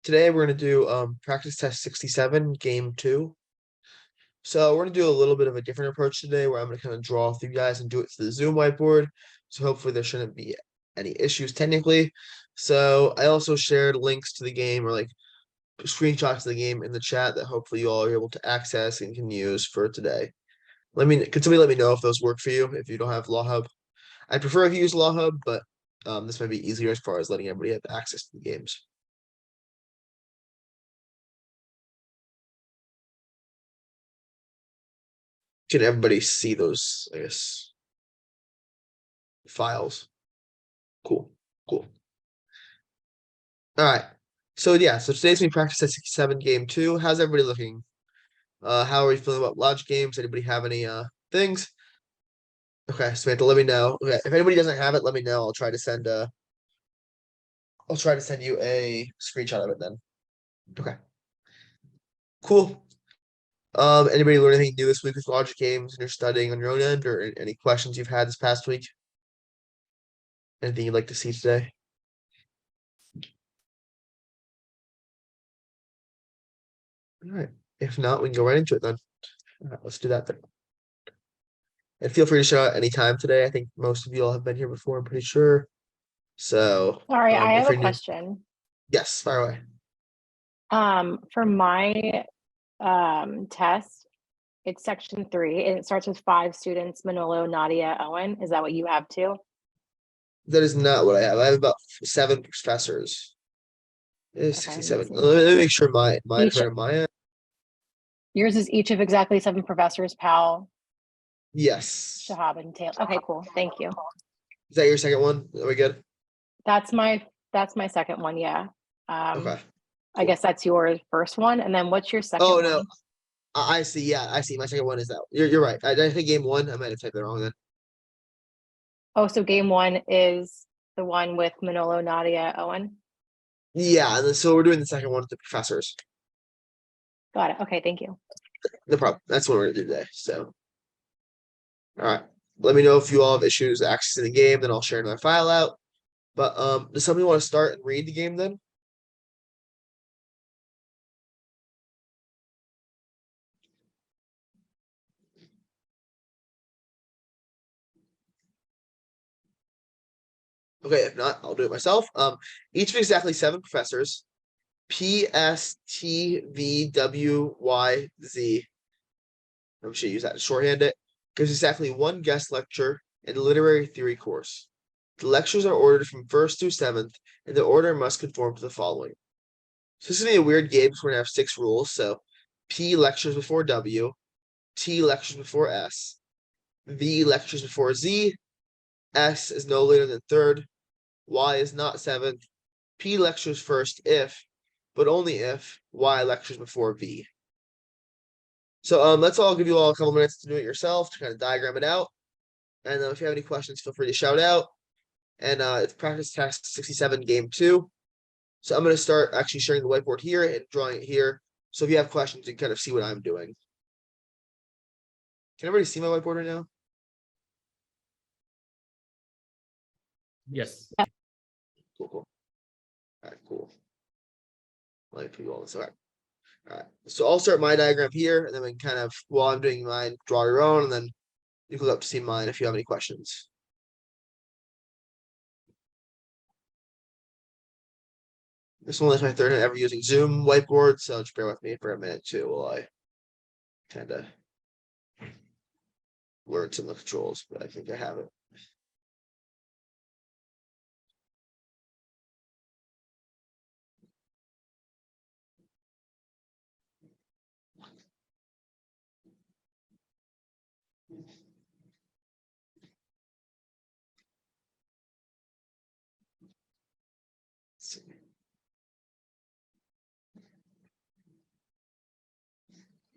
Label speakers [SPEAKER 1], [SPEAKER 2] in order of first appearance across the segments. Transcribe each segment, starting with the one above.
[SPEAKER 1] Today we're gonna do practice test 67, game 2. So we're gonna do a little bit of a different approach today where I'm gonna kind of draw with you guys and do it to the Zoom whiteboard. So hopefully there shouldn't be any issues technically. So I also shared links to the game or like screenshots of the game in the chat that hopefully you all are able to access and can use for today. Could somebody let me know if those work for you if you don't have Law Hub? I prefer if you use Law Hub, but this might be easier as far as letting everybody have access to the games. Can everybody see those, I guess, files? Cool. All right. So yeah, so today's we practice at 67, game 2. How's everybody looking? How are you feeling about logic games? Anybody have any things? Okay, Samantha, let me know. Okay, if anybody doesn't have it, let me know. I'll try to send you a screenshot of it then. Okay. Cool. Anybody learn anything new this week with logic games and you're studying on your own end, or any questions you've had this past week? Anything you'd like to see today? All right. If not, we can go right into it then. All right, let's do that then. And feel free to show out anytime today. I think most of you all have been here before, I'm pretty sure. So
[SPEAKER 2] Sorry, I
[SPEAKER 1] if
[SPEAKER 2] have a
[SPEAKER 1] you're new,
[SPEAKER 2] question.
[SPEAKER 1] yes, fire away.
[SPEAKER 2] For my test, it's section 3 and it starts with 5 students, Manolo, Nadia, Owen. Is that what you have too?
[SPEAKER 1] That is not what I have. I have about 7 professors. It is
[SPEAKER 2] Okay,
[SPEAKER 1] 67.
[SPEAKER 2] let me see.
[SPEAKER 1] Let me make sure mine
[SPEAKER 2] Each,
[SPEAKER 1] is right on my end.
[SPEAKER 2] yours is each of exactly 7 professors, Powell,
[SPEAKER 1] Yes.
[SPEAKER 2] Shahab, and Taylor. Okay, cool. Thank you.
[SPEAKER 1] Is that your second one? Are we good?
[SPEAKER 2] That's my second one, yeah.
[SPEAKER 1] Okay.
[SPEAKER 2] I guess that's your first one. And then what's your second
[SPEAKER 1] Oh
[SPEAKER 2] one?
[SPEAKER 1] no. I see. Yeah, I see. My second one is that. You're right. I think game 1. I might have typed it wrong then.
[SPEAKER 2] Oh, so game 1 is the one with Manolo, Nadia, Owen?
[SPEAKER 1] Yeah, and then so we're doing the second one with the professors.
[SPEAKER 2] Got it. Okay, thank you.
[SPEAKER 1] No problem. That's what we're gonna do today. So all right. Let me know if you all have issues accessing the game, then I'll share another file out. But does somebody want to start and read the game then? Okay, if not, I'll do it myself. Each of exactly 7 professors, P, S, T, V, W, Y, Z. I'm sure use that to shorthand it. Gives exactly 1 guest lecture in the literary theory course. The lectures are ordered from 1st through 7th, and the order must conform to the following. So this is gonna be a weird game because we're gonna have 6 rules. So P lectures before W, T lectures before S, V lectures before Z, S is no later than 3rd, Y is not 7th, P lectures first if, but only if, Y lectures before V. So let's all give you all a couple minutes to do it yourself to kind of diagram it out. And if you have any questions, feel free to shout out. And it's practice test 67, game 2. So I'm going to start actually sharing the whiteboard here and drawing it here. So if you have questions, you can kind of see what I'm doing. Can everybody see my whiteboard right now?
[SPEAKER 3] Yes.
[SPEAKER 1] Cool. All right, cool. Let me put you all this. All right. So I'll start my diagram here, and then we can kind of, while I'm doing mine, draw your own, and then you can look up to see mine if you have any questions. This one is my 3rd time ever using Zoom whiteboard, so just bear with me for a minute too while I kind of learn some of the controls, but I think I have it.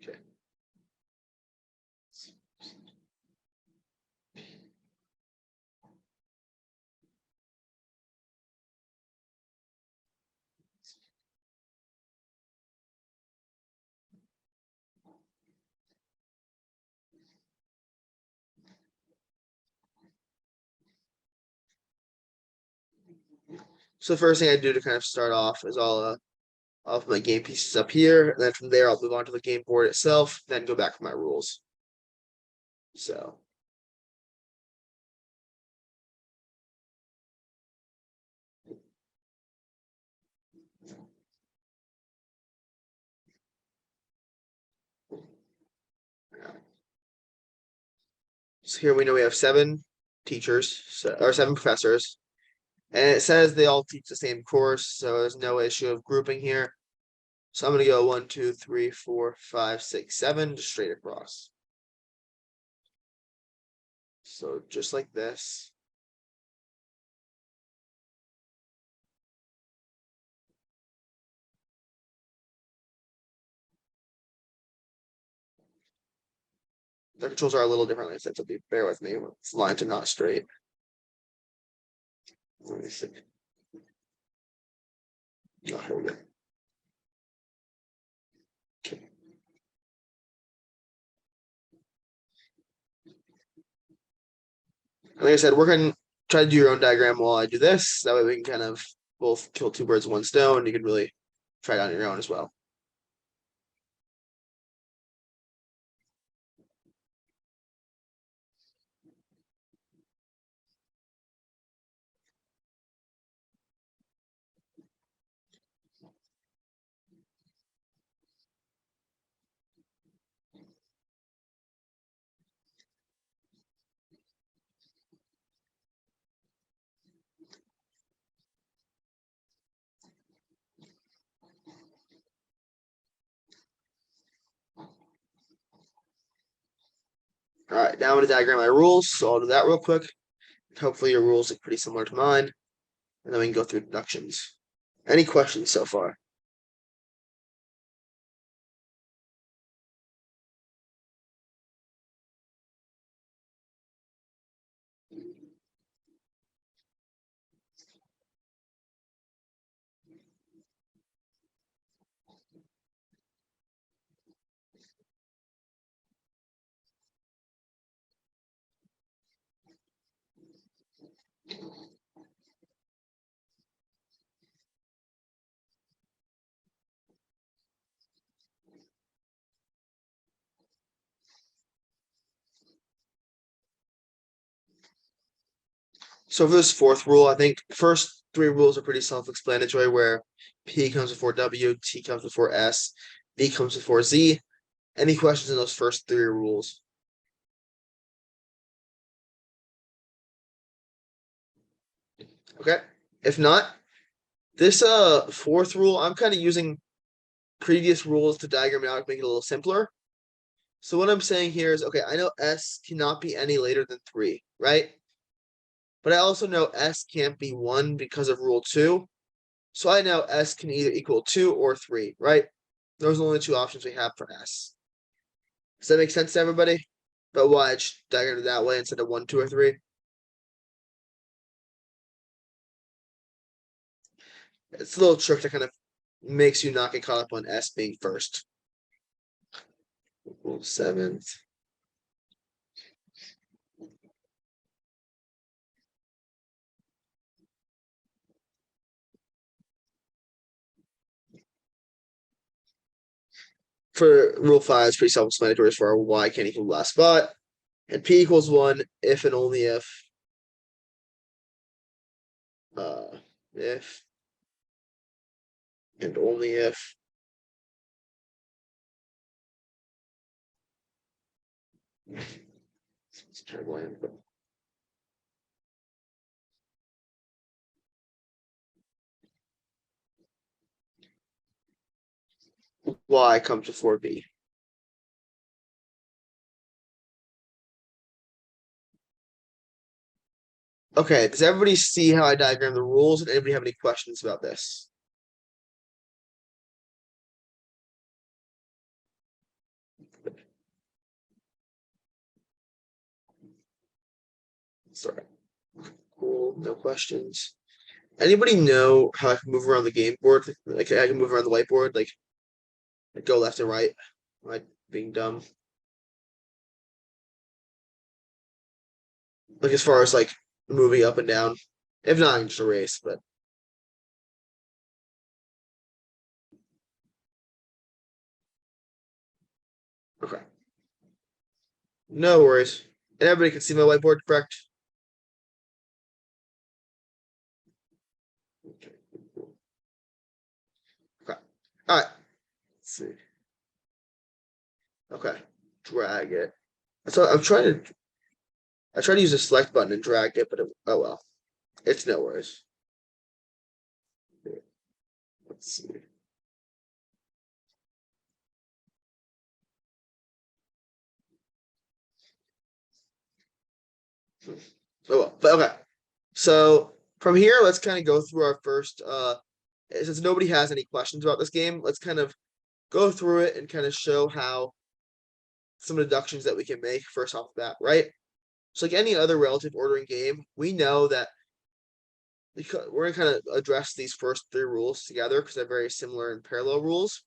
[SPEAKER 1] Okay. So the first thing I do to kind of start off is I'll I'll put my game pieces up here, and then from there I'll move on to the game board itself, then go back to my rules. So here we know we have 7 teachers, or 7 professors, and it says they all teach the same course, so there's no issue of grouping here. So I'm gonna go 1, 2, 3, 4, 5, 6, 7, just straight across. So just like this. The controls are a little different, like I said, so bear with me. It's lines are not straight. Let me see. Oh, here we go. Okay. Like I said, we're gonna try to do your own diagram while I do this. That way we can kind of both kill 2 birds with 1 stone. You can really try it on your own as well. All right, now I'm gonna diagram my rules. So I'll do that real quick. Hopefully your rules look pretty similar to mine. And then we can go through deductions. Any questions so far? So for this 4th rule, I think first 3 rules are pretty self-explanatory, where P comes before W, T comes before S, V comes before Z. Any questions in those first 3 rules? Okay. If not, this 4th rule, I'm kind of using previous rules to diagram it out to make it a little simpler. So what I'm saying here is, okay, I know S cannot be any later than 3, right? But I also know S can't be 1 because of rule 2. So I know S can either equal 2 or 3, right? Those are the only 2 options we have for S. Does that make sense to everybody? But why it's diagrammed that way instead of 1, 2, or 3? It's a little trick that kind of makes you not get caught up on S being first. Rule 7th. For rule 5, it's pretty self-explanatory as far as Y can't equal the last spot. And P equals 1 if and only if and only if it's terrible input. Y comes before B. Okay, does everybody see how I diagram the rules? Does anybody have any questions about this? Sorry. Cool, no questions. Anybody know how I can move around the game board? Like I can move around the whiteboard, like go left and right. Am I being dumb? Like as far as like moving up and down. If not, I can just erase, but Okay. No worries. And everybody can see my whiteboard, correct? Okay. Okay. All right. Let's see. Okay. Drag it. So I tried to use the select button and drag it, but oh well. It's no worries. Let's see. Oh well, but okay. So from here, let's kind of go through our first since nobody has any questions about this game, let's kind of go through it and kind of show how some deductions that we can make first off the bat, right? So like any other relative ordering game, we know that because we're gonna kind of address these first three rules together because they're very similar in parallel rules.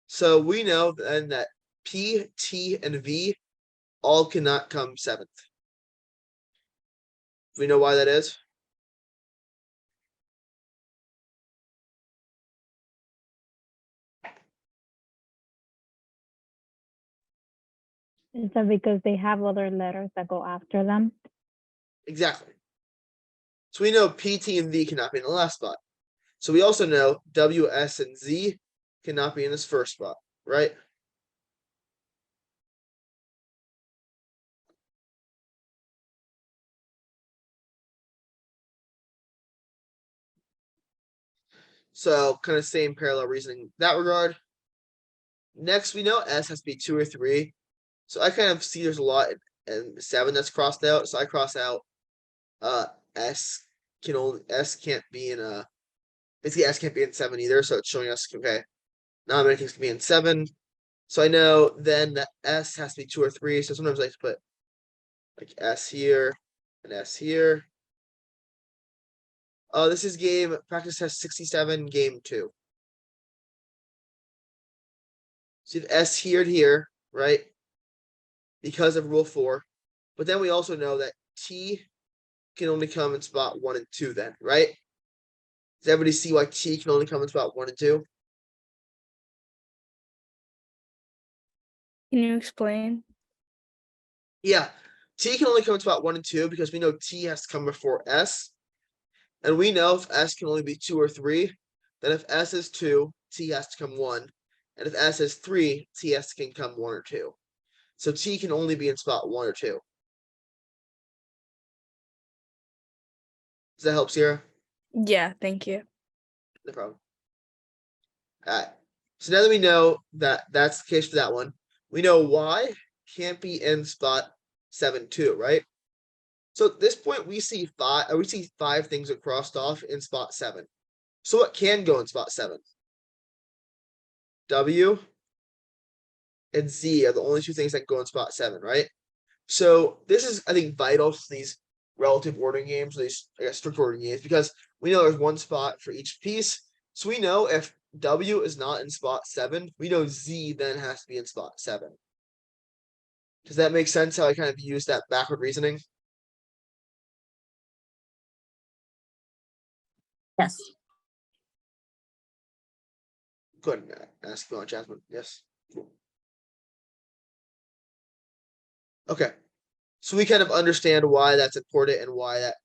[SPEAKER 1] So we know then that P, T, and V all cannot come seventh. We know why that is?
[SPEAKER 3] Is that because they have other letters that go after them?
[SPEAKER 1] Exactly. So we know P, T, and V cannot be in the last spot. So we also know W, S, and Z cannot be in this first spot, right? So kind of same parallel reasoning in that regard. Next, we know S has to be 2 or 3. So I kind of see there's a lot in 7 that's crossed out. So I cross out S can't be in basically S can't be in 7 either. So it's showing us okay, not many things can be in 7. So I know then that S has to be 2 or 3. So sometimes I like to put like S here and S here. This is game practice test 67, game 2. So you have S here and here, right? Because of rule 4. But then we also know that T can only come in spot 1 and 2 then, right? Does everybody see why T can only come in spot 1 and 2?
[SPEAKER 4] Can you explain?
[SPEAKER 1] Yeah. T can only come in spot 1 and 2 because we know T has to come before S. And we know if S can only be 2 or 3, then if S is 2, T has to come 1. And if S is 3, TS can come 1 or 2. So T can only be in spot 1 or 2. Does that help, Sierra?
[SPEAKER 4] Yeah, thank you.
[SPEAKER 1] No problem. All right. So now that we know that that's the case for that one, we know Y can't be in spot 7 too, right? So at this point, we see five things are crossed off in spot 7. So what can go in spot 7? W and Z are the only two things that go in spot 7, right? So this is, I think, vital to these relative ordering games, these I guess strict ordering games, because we know there's one spot for each piece. So we know if W is not in spot 7, we know Z then has to be in spot 7. Does that make sense how I kind of use that backward reasoning?
[SPEAKER 5] Yes.
[SPEAKER 1] Go ahead and ask if you want, Jasmine. Yes. Cool. Okay. So we kind of understand why that's important and why that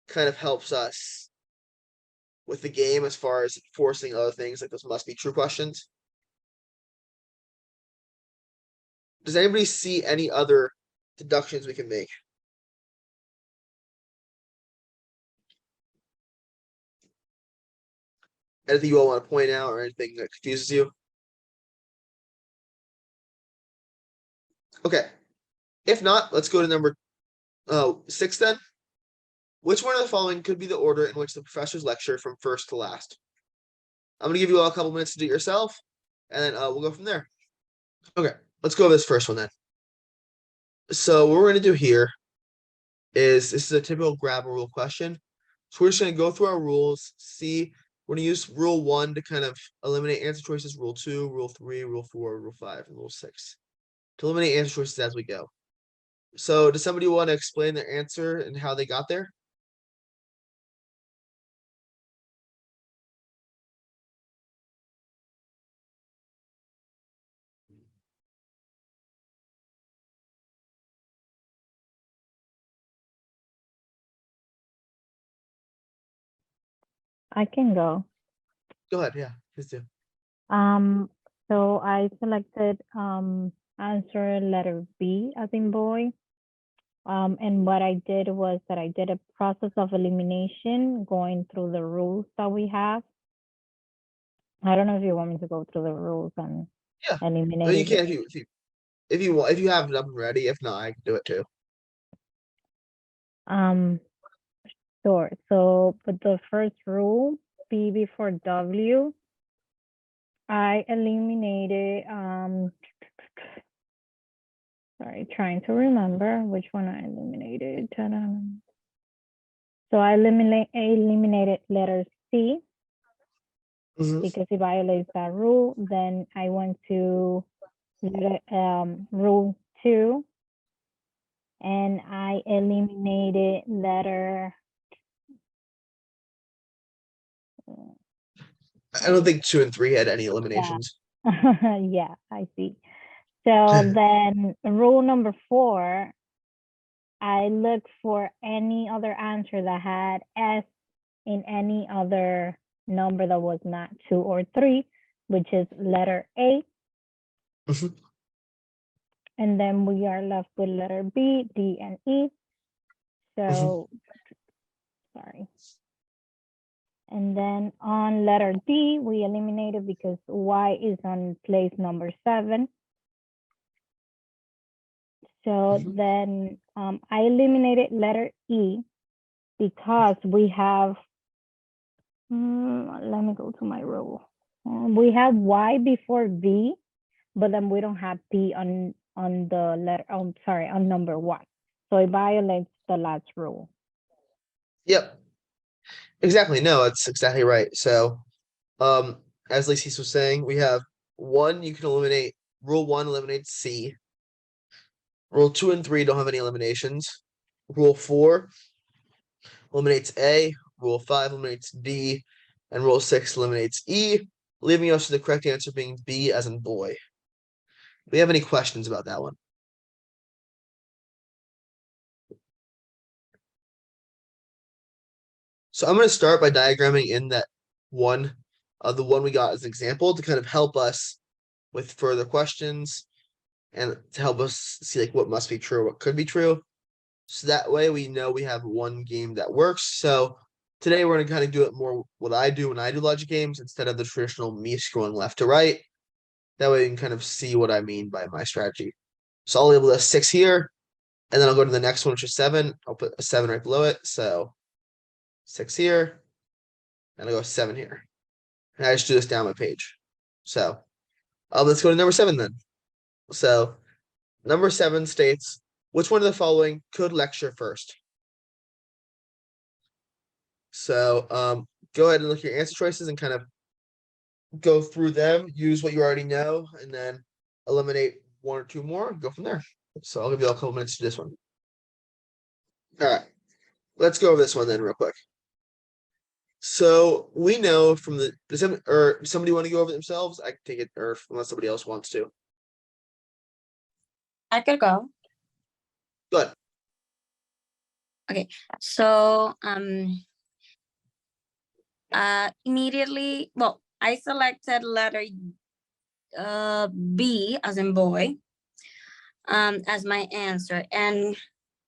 [SPEAKER 1] kind of helps us with the game as far as forcing other things like those must be true questions. Does anybody see any other deductions we can make? Anything you all want to point out or anything that confuses you? Okay. If not, let's go to number 6 then. Which one of the following could be the order in which the professors lecture from first to last? I'm going to give you all a couple minutes to do it yourself, and then we'll go from there. Okay, let's go over this first one then. So what we're going to do here is this is a typical grab a rule question. So we're just going to go through our rules, see, we're going to use rule 1 to kind of eliminate answer choices, rule 2, rule 3, rule 4, rule 5, and rule 6 to eliminate answer choices as we go. So does somebody want to explain their answer and how they got there?
[SPEAKER 3] I can go.
[SPEAKER 1] Go ahead. Yeah, please do.
[SPEAKER 3] So I selected answer letter B as in boy. And what I did was that I did a process of elimination going through the rules that we have. I don't know if you want me to go through the rules and
[SPEAKER 1] Yeah.
[SPEAKER 3] eliminate
[SPEAKER 1] No, you
[SPEAKER 3] it.
[SPEAKER 1] can if you want, if you have them ready. If not, I can do it too.
[SPEAKER 3] Sure. So with the first rule, P before W, I eliminated, sorry, trying to remember which one I eliminated. Ta-da. So I eliminated letter C
[SPEAKER 1] Mhm.
[SPEAKER 3] because it violates that rule. Then I went to rule 2 and I eliminated letter.
[SPEAKER 1] I don't think 2 and 3 had any eliminations.
[SPEAKER 3] Yeah, I see. So then rule number 4, I looked for any other answer that had S in any other number that was not 2 or 3, which is letter A.
[SPEAKER 1] Mhm.
[SPEAKER 3] And then we are left with letter B, D, and E. So, sorry. And then on letter D, we eliminated because Y is on place number 7. So then I eliminated letter E because we have, let me go to my rule. We have Y before V, but then we don't have P on the letter, sorry, on number 1. So it violates the last rule.
[SPEAKER 1] Yep. Exactly. No, that's exactly right. So, as Lacey was saying, we have 1, you can eliminate, rule 1 eliminates C. Rule 2 and 3 don't have any eliminations. Rule 4 eliminates A. Rule 5 eliminates D. And rule 6 eliminates E, leaving us with the correct answer being B as in boy. Do we have any questions about that one? So I'm going to start by diagramming in that one, the one we got as an example to kind of help us with further questions and to help us see like what must be true, what could be true. So that way we know we have one game that works. So today we're going to kind of do it more what I do when I do logic games instead of the traditional me scrolling left to right. That way you can kind of see what I mean by my strategy. So I'll label this 6 here, and then I'll go to the next one, which is 7. I'll put a 7 right below it. So 6 here, and I'll go 7 here. And I just do this down my page. So let's go to number 7 then. So number 7 states, which one of the following could lecture first? So go ahead and look at your answer choices and kind of go through them, use what you already know, and then eliminate 1 or 2 more and go from there. So I'll give you a couple minutes to do this one. All right, let's go over this one then real quick. So we know from the, does somebody want to go over it themselves? I can take it, or unless somebody else wants to.
[SPEAKER 5] I could go.
[SPEAKER 1] Good.
[SPEAKER 5] Okay, so immediately, well, I selected letter B as in boy as my answer. And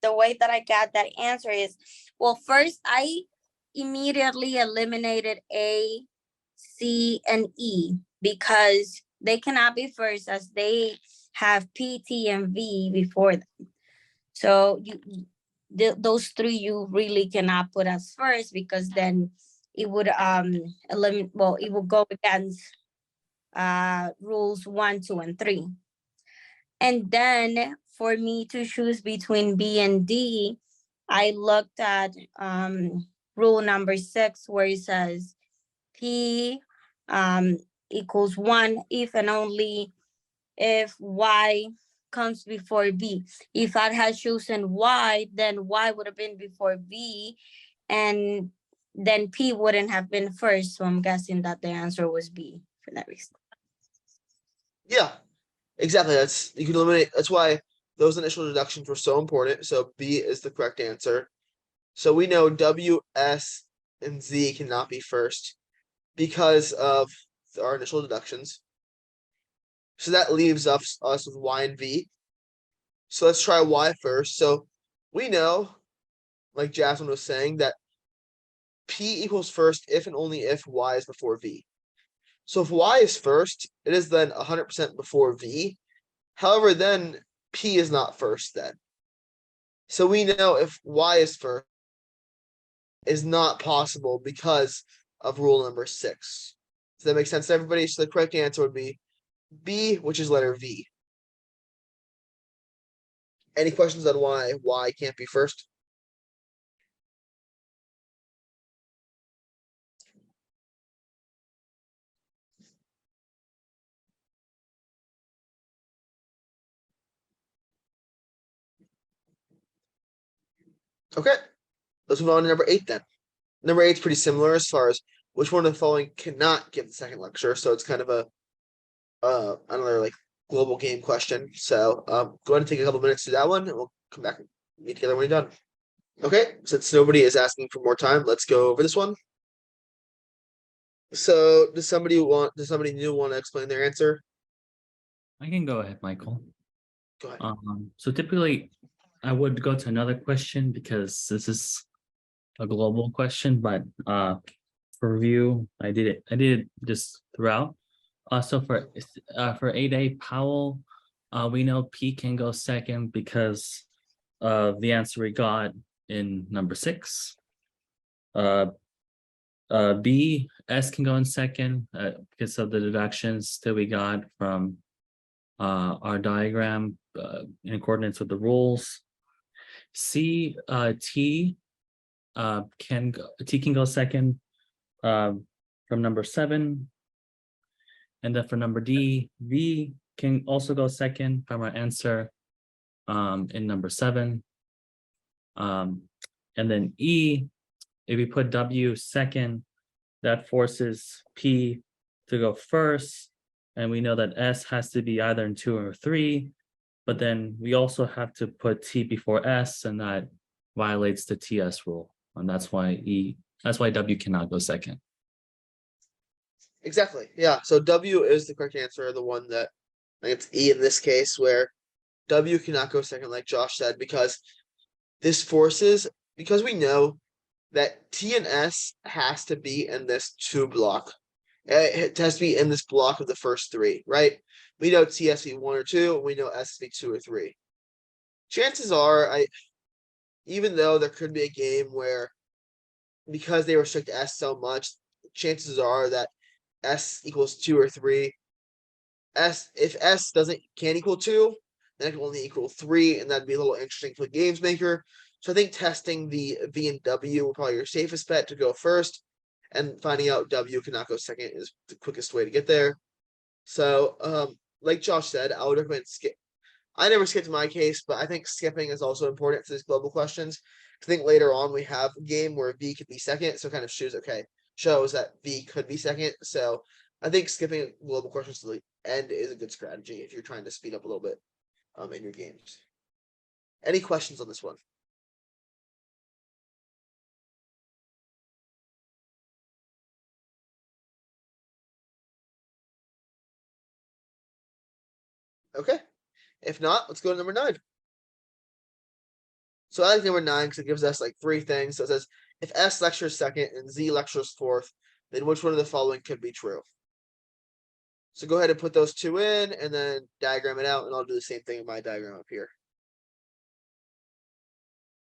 [SPEAKER 5] the way that I got that answer is, well, first I immediately eliminated A, C, and E because they cannot be first as they have P, T, and V before them. So those 3 you really cannot put as first because then it would eliminate, well, it will go against rules 1, 2, and 3. And then for me to choose between B and D, I looked at rule number 6 where it says P equals 1 if and only if Y comes before B. If I had chosen Y, then Y would have been before B, and then P wouldn't have been first. So I'm guessing that the answer was B for that reason.
[SPEAKER 1] Yeah, exactly. That's, you can eliminate, that's why those initial deductions were so important. So B is the correct answer. So we know W, S, and Z cannot be first because of our initial deductions. So that leaves us with Y and V. So let's try Y first. So we know, like Jasmine was saying, that P equals first if and only if Y is before V. So if Y is first, it is then 100% before V. However, then P is not first then. So we know if Y is first is not possible because of rule number 6. Does that make sense to everybody? So the correct answer would be B, which is letter V. Any questions on why Y can't be first? Okay, let's move on to number 8 then. Number 8 is pretty similar as far as which one of the following cannot give the second lecture. So it's kind of a another like global game question. So go ahead and take a couple minutes to that one, and we'll come back and meet together when you're done. Okay, since nobody is asking for more time, let's go over this one. So does somebody new want to explain their answer?
[SPEAKER 6] I can go ahead, Michael.
[SPEAKER 1] Go ahead.
[SPEAKER 6] So typically I would go to another question because this is a global question, but for review, I did it just throughout. So for 8A Powell, we know P can go second because of the answer we got in number 6. B, S can go in second because of the deductions that we got from our diagram in accordance with the rules. C, T can go second from number 7. And then for number D, V can also go second from our answer in number 7. And then E, if we put W second, that forces P to go first. And we know that S has to be either in 2 or 3. But then we also have to put T before S, and that violates the TS rule. And that's why W cannot go second.
[SPEAKER 1] Exactly. Yeah. So W is the correct answer, the one that I think it's E in this case, where W cannot go second, like Josh said, because we know that T and S has to be in this 2 block. It has to be in this block of the first 3, right? We know T has to be 1 or 2, and we know S has to be 2 or 3. Chances are, even though there could be a game where, because they restrict S so much, chances are that S equals 2 or 3. If S can't equal 2, then it can only equal 3, and that'd be a little interesting for the games maker. So I think testing the V and W will probably your safest bet to go first, and finding out W cannot go second is the quickest way to get there. So, like Josh said, I would recommend skip. I never skipped in my case, but I think skipping is also important for these global questions. I think later on we have a game where V could be second, so it kind of shows that V could be second. So I think skipping global questions to the end is a good strategy if you're trying to speed up a little bit in your games. Any questions on this one? Okay. If not, let's go to number 9. So I like number 9 because it gives us like 3 things. So it says, if S lectures second and Z lectures fourth, then which one of the following could be true? So go ahead and put those 2 in and then diagram it out, and I'll do the same thing in my diagram up here.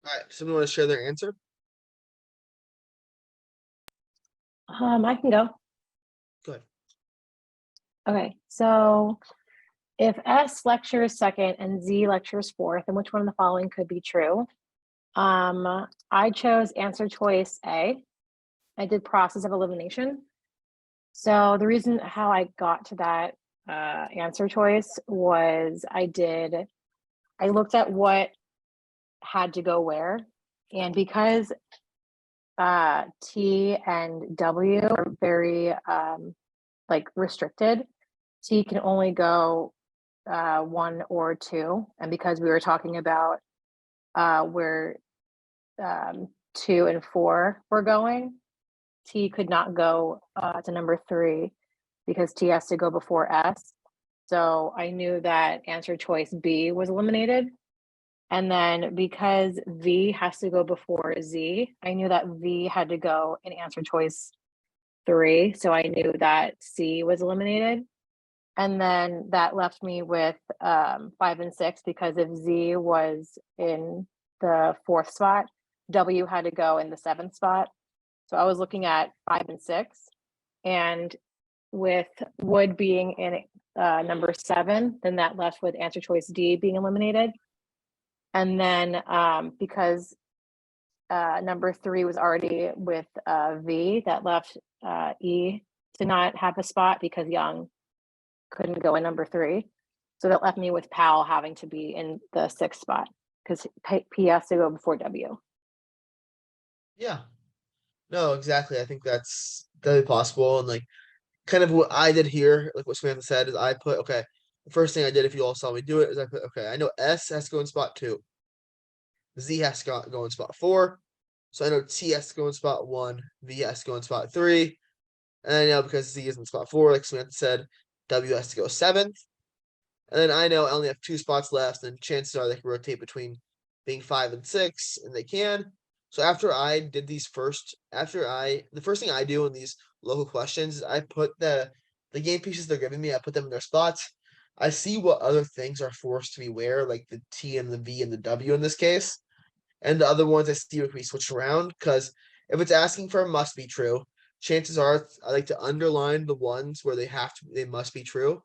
[SPEAKER 1] All right, someone want to share their answer?
[SPEAKER 2] I can go.
[SPEAKER 1] Go ahead.
[SPEAKER 2] Okay, so if S lectures second and Z lectures fourth, then which one of the following could be true? I chose answer choice A. I did process of elimination. So the reason how I got to that answer choice was I looked at what had to go where, and because T and W are very like restricted, T can only go 1 or 2, and because we were talking about where 2 and 4 were going, T could not go to number 3 because T has to go before S. So I knew that answer choice B was eliminated. And then because V has to go before Z, I knew that V had to go in answer choice 3. So I knew that C was eliminated. And then that left me with 5 and 6, because if Z was in the 4th spot, W had to go in the 7th spot. So I was looking at 5 and 6. And with Wood being in number 7, then that left with answer choice D being eliminated. And then because number 3 was already with V, that left E to not have a spot because Young couldn't go in number 3. So that left me with Powell having to be in the 6th spot because P has to go before W.
[SPEAKER 1] Yeah. No, exactly. I think that's definitely possible. And like kind of what I did here, like what Samantha said, is I put, okay, the first thing I did, if you all saw me do it, is I put, okay, I know S has to go in spot 2. Z has to go in spot 4. So I know T has to go in spot 1, V has to go in spot 3. And I know because Z is in spot 4, like Samantha said, W has to go 7th. And then I know I only have 2 spots left, and chances are they can rotate between being 5 and 6, and they can. So after I did these the first thing I do in these local questions is I put the game pieces they're giving me, I put them in their spots. I see what other things are forced to be where, like the T and the V and the W in this case. And the other ones I see if we switch around, because if it's asking for a must be true, chances are I like to underline the ones where they must be true.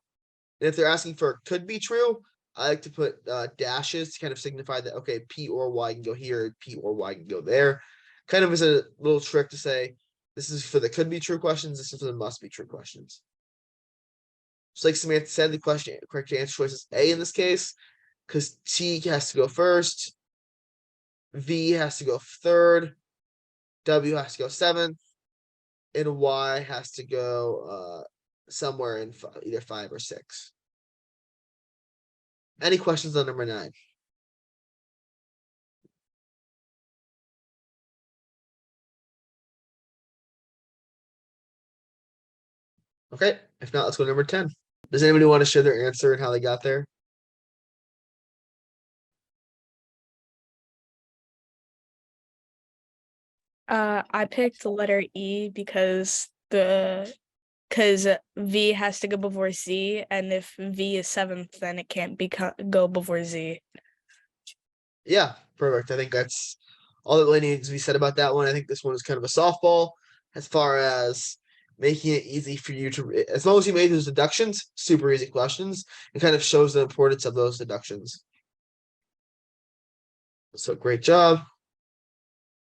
[SPEAKER 1] And if they're asking for could be true, I like to put dashes to kind of signify that, okay, P or Y can go here, P or Y can go there. Kind of as a little trick to say, this is for the could be true questions, this is for the must be true questions. So like Samantha said, the correct answer choice is A in this case, because T has to go first, V has to go 3rd, W has to go 7th, and Y has to go somewhere in either 5 or 6. Any questions on number 9? Okay, if not, let's go to number 10. Does anybody want to share their answer and how they got there?
[SPEAKER 4] I picked the letter E because V has to go before Z, and if V is 7th, then it can't go before Z.
[SPEAKER 1] Yeah, perfect. I think that's all that really needs to be said about that one. I think this one is kind of a softball as far as making it easy for you to, as long as you made those deductions, super easy questions. It kind of shows the importance of those deductions. So great job.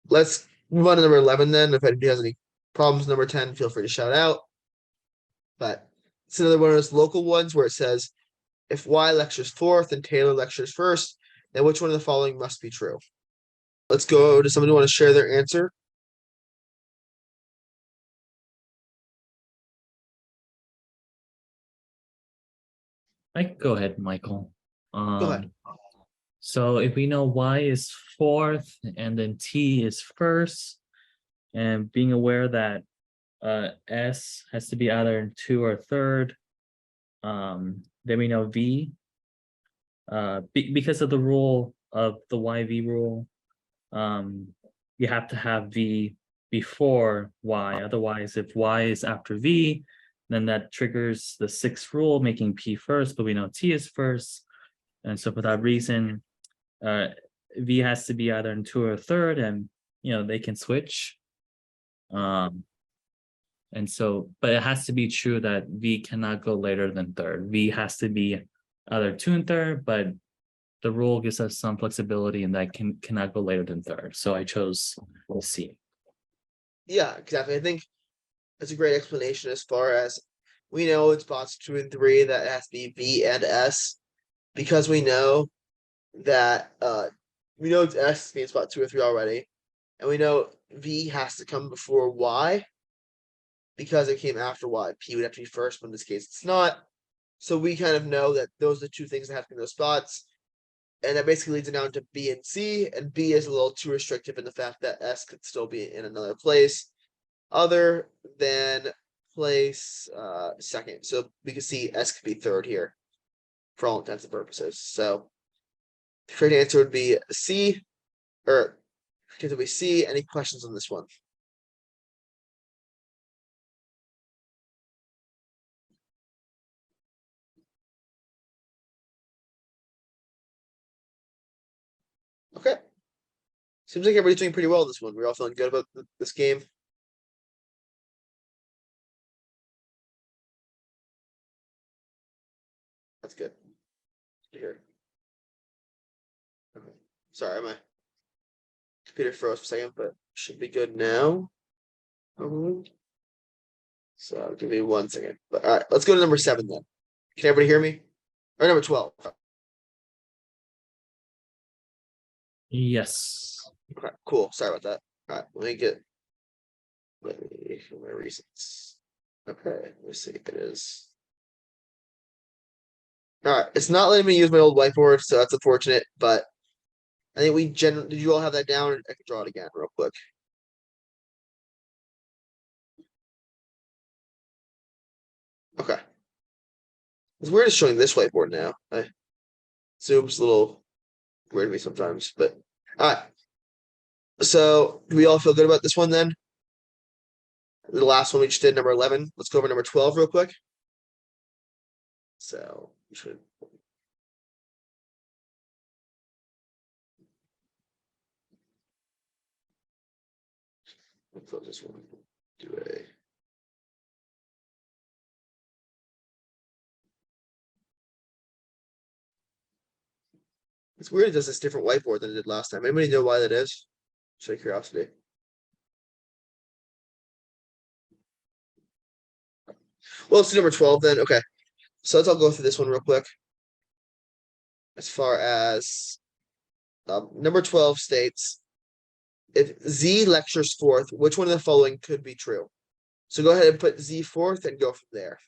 [SPEAKER 1] Let's move on to number 11 then. If anybody has any problems, number 10, feel free to shout out. But it's another one of those local ones where it says, if Y lectures 4th and Taylor lectures 1st, then which one of the following must be true? Let's go to somebody who want to share their answer.
[SPEAKER 6] I can go ahead, Michael.
[SPEAKER 1] Go ahead.
[SPEAKER 6] So if we know Y is 4th and then T is 1st, and being aware that S has to be either in 2 or 3rd, then we know V. Because of the rule of the YV rule, you have to have V before Y. Otherwise, if Y is after V, then that triggers the 6th rule, making P first, but we know T is 1st. And so for that reason, V has to be either in 2 or 3rd, and they can switch. And so, but it has to be true that V cannot go later than 3rd. V has to be either 2 and 3rd, but the rule gives us some flexibility and that cannot go later than 3rd. So I chose C.
[SPEAKER 1] Yeah, exactly. I think that's a great explanation as far as we know in spots 2 and 3 that it has to be V and S, because we know that we know it's S being spot 2 or 3 already, and we know V has to come before Y because it came after Y. P would have to be first, but in this case it's not. So we kind of know that those are the 2 things that have to be in those spots. And that basically leads it down to B and C, and B is a little too restrictive in the fact that S could still be in another place. other than place second. So we can see S could be third here for all intents and purposes. So the correct answer would be C, or it would be C. Any questions on this one? Okay. Seems like everybody's doing pretty well in this one. We're all feeling good about this game. That's good to hear. Okay. Sorry, my computer froze for a second, but should be good now. So give me 1 second. But all right, let's go to number 7 then. Can everybody hear me? Or number 12.
[SPEAKER 6] Yes.
[SPEAKER 1] Okay, cool. Sorry about that. All right, let me get my reasons. Okay, let me see. It is. All right, it's not letting me use my old whiteboard, so that's unfortunate. But I think we generally did. You all have that down? I can draw it again real quick. Okay. It's weird it's showing this whiteboard now. Zoom's a little weird to me sometimes, but all right. So do we all feel good about this one then? The last one we just did, number 11. Let's go over number 12 real quick. So we should. Let's just one. Do a. It's weird it does this different whiteboard than it did last time. Anybody know why that is? Just out of curiosity. Well, let's do number 12 then. Okay. So let's all go through this one real quick. As far as number 12 states, if Z lectures fourth, which one of the following could be true? So go ahead and put Z fourth and go from there.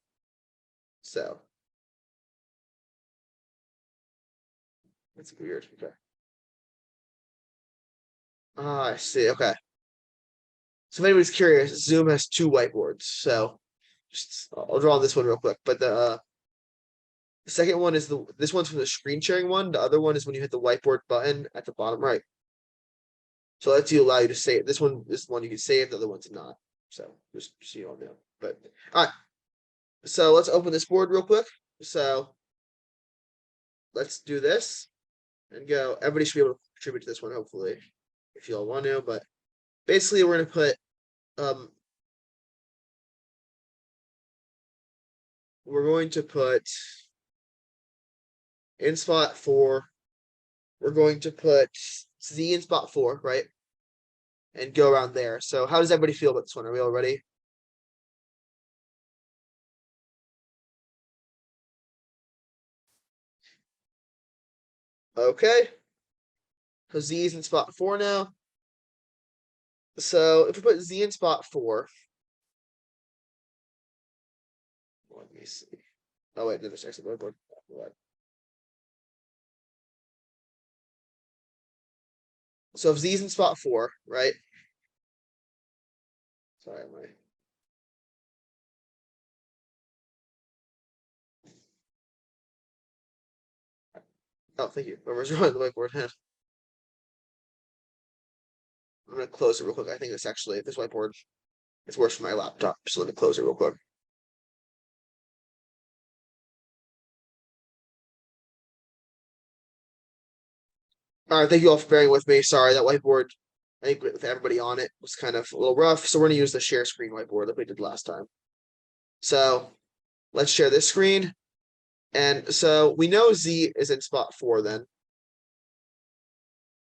[SPEAKER 1] So that's weird. Okay. Ah, I see. Okay. So if anybody's curious, Zoom has 2 whiteboards. So I'll draw this one real quick. But the second one is this one's from the screen sharing one. The other one is when you hit the whiteboard button at the bottom right. So that's allow you to save. This one is the one you can save. The other one's not. So just so you all know. But all right. So let's open this board real quick. So let's do this and go. Everybody should be able to contribute to this one, hopefully, if you all want to. But basically, we're gonna put we're going to put in spot 4. We're going to put Z in spot 4, right? And go around there. So how does everybody feel about this one? Are we all ready? Okay. So Z is in spot 4 now. So if we put Z in spot 4. Let me see. Oh wait, there's actually whiteboard. So if Z's in spot 4, right? Sorry, my. Oh, thank you. Whoever's drawing the whiteboard hand. I'm gonna close it real quick. I think it's actually this whiteboard. It's worse for my laptop. So let me close it real quick. All right, thank you all for bearing with me. Sorry, that whiteboard, I think with everybody on it, was kind of a little rough. So we're gonna use the share screen whiteboard that we did last time. So let's share this screen. And so we know Z is in spot 4 then.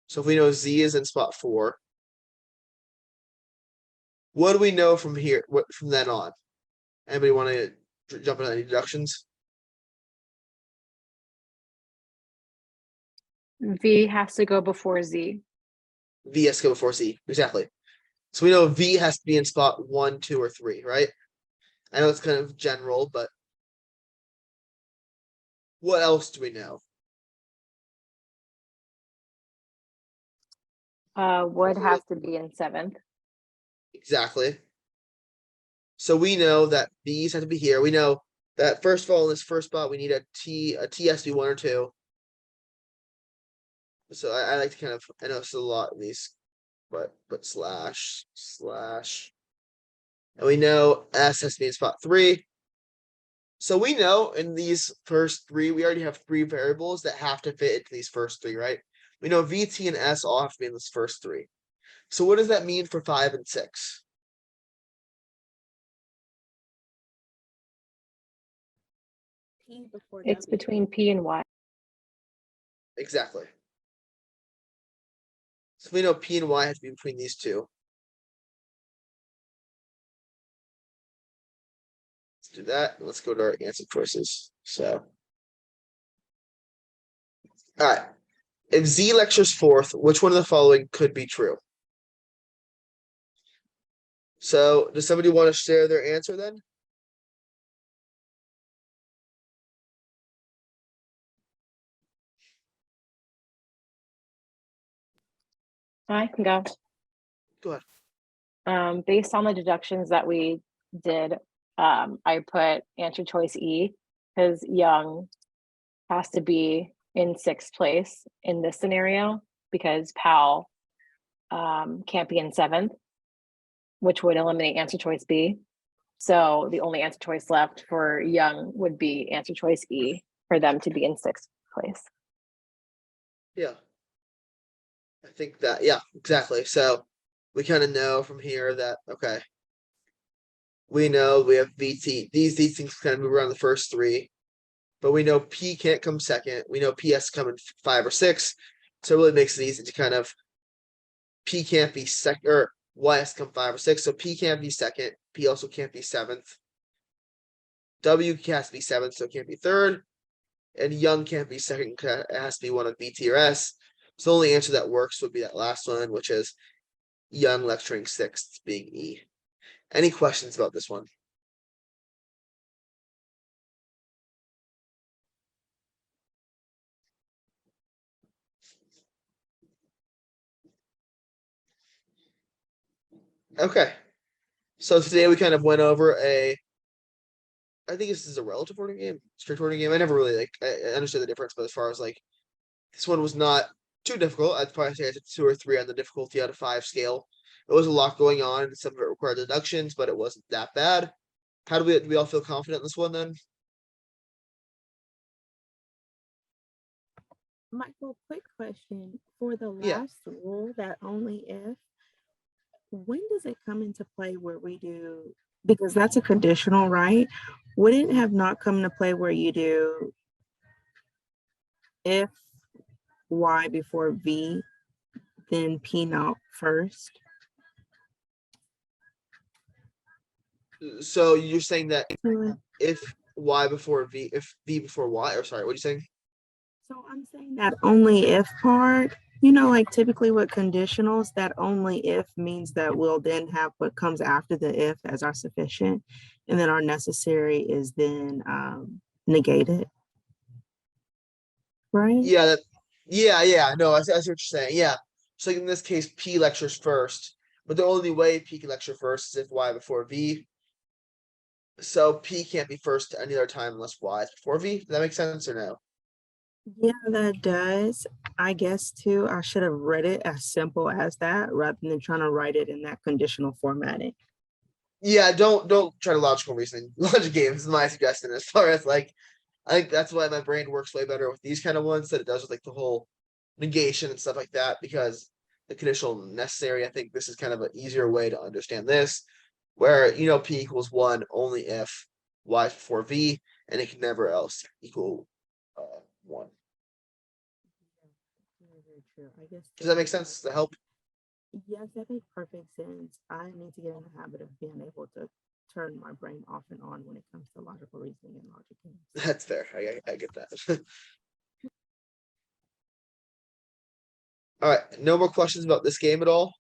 [SPEAKER 1] So if we know Z is in spot 4, what do we know from here? What from then on? Anybody want to jump into any deductions?
[SPEAKER 2] V has to go before Z.
[SPEAKER 1] V has to go before Z. Exactly. So we know V has to be in spot 1, 2, or 3, right? I know it's kind of general, but what else do we know?
[SPEAKER 2] Would have to be in 7th.
[SPEAKER 1] Exactly. So we know that these have to be here. We know that first of all, in this first spot, we need a TS to be 1 or 2. So I like to kind of, I know it's a lot of these, but slash. And we know S has to be in spot 3. So we know in these first 3, we already have 3 variables that have to fit into these first 3, right? We know V, T, and S all have to be in this first 3. So what does that mean for 5 and 6?
[SPEAKER 7] P before
[SPEAKER 2] It's
[SPEAKER 7] W.
[SPEAKER 2] between P and Y.
[SPEAKER 1] Exactly. So we know P and Y have to be between these 2. Let's do that. Let's go to our answer choices. So, all right. If Z lectures 4th, which one of the following could be true? So, does somebody want to share their answer then?
[SPEAKER 2] I can go.
[SPEAKER 1] Go ahead.
[SPEAKER 2] Based on the deductions that we did, I put answer choice E because Young has to be in 6th place in this scenario because Powell can't be in 7th, which would eliminate answer choice B. So the only answer choice left for Young would be answer choice E for them to be in 6th place.
[SPEAKER 1] Yeah. I think that, yeah, exactly. So we kind of know from here that, okay, we know we have VT. These things kind of move around the first 3, but we know P can't come second. We know PS come in 5 or 6. So it really makes it easy to kind of, P can't be second, or Y has to come 5 or 6. So P can't be second. P also can't be 7th. W has to be 7th, so it can't be 3rd. And Young can't be second, it has to be one of VT or S. So the only answer that works would be that last one, which is Young lecturing 6th being E. Any questions about this one? Okay. So today we kind of went over I think this is a relative order game, strict order game. I never really I understood the difference, but as far as this one was not too difficult. I'd probably say it's a 2 or 3 on the difficulty out of 5 scale. There was a lot going on. Some of it required deductions, but it wasn't that bad. How do we all feel confident in this one then?
[SPEAKER 7] Michael, quick question. For the
[SPEAKER 1] Yeah.
[SPEAKER 7] last rule, that only if, when does it come into play where we do, because that's a conditional, right? Would it have not come into play where you do if Y before V, then P not first?
[SPEAKER 1] So you're saying that
[SPEAKER 7] So
[SPEAKER 1] if Y before V, if V before Y, or sorry, what are you saying?
[SPEAKER 7] I'm saying that only if part, like typically with conditionals, that only if means that we'll then have what comes after the if as our sufficient, and then our necessary is then negated. Right?
[SPEAKER 1] Yeah, yeah. No, I see what you're saying. Yeah. So in this case, P lectures first, but the only way P can lecture first is if Y before V. So P can't be first any other time unless Y is before V. Does that make sense or no?
[SPEAKER 7] Yeah, that does. I guess too, I should have read it as simple as that rather than trying to write it in that conditional formatting.
[SPEAKER 1] Yeah, don't try to logical reasoning. Logic games is my suggestion as far as I think that's why my brain works way better with these kind of ones than it does with the whole negation and stuff like that, because the conditional necessary, I think this is kind of an easier way to understand this, where P equals 1 only if Y is before V, and it can never else equal 1.
[SPEAKER 7] Very true. I guess
[SPEAKER 1] Does that make sense? Does that help?
[SPEAKER 7] yes, that makes perfect sense. I need to get in the habit of being able to turn my brain off and on when it comes to logical reasoning and logic games.
[SPEAKER 1] That's fair. I get that. All right, no more questions about this game at all?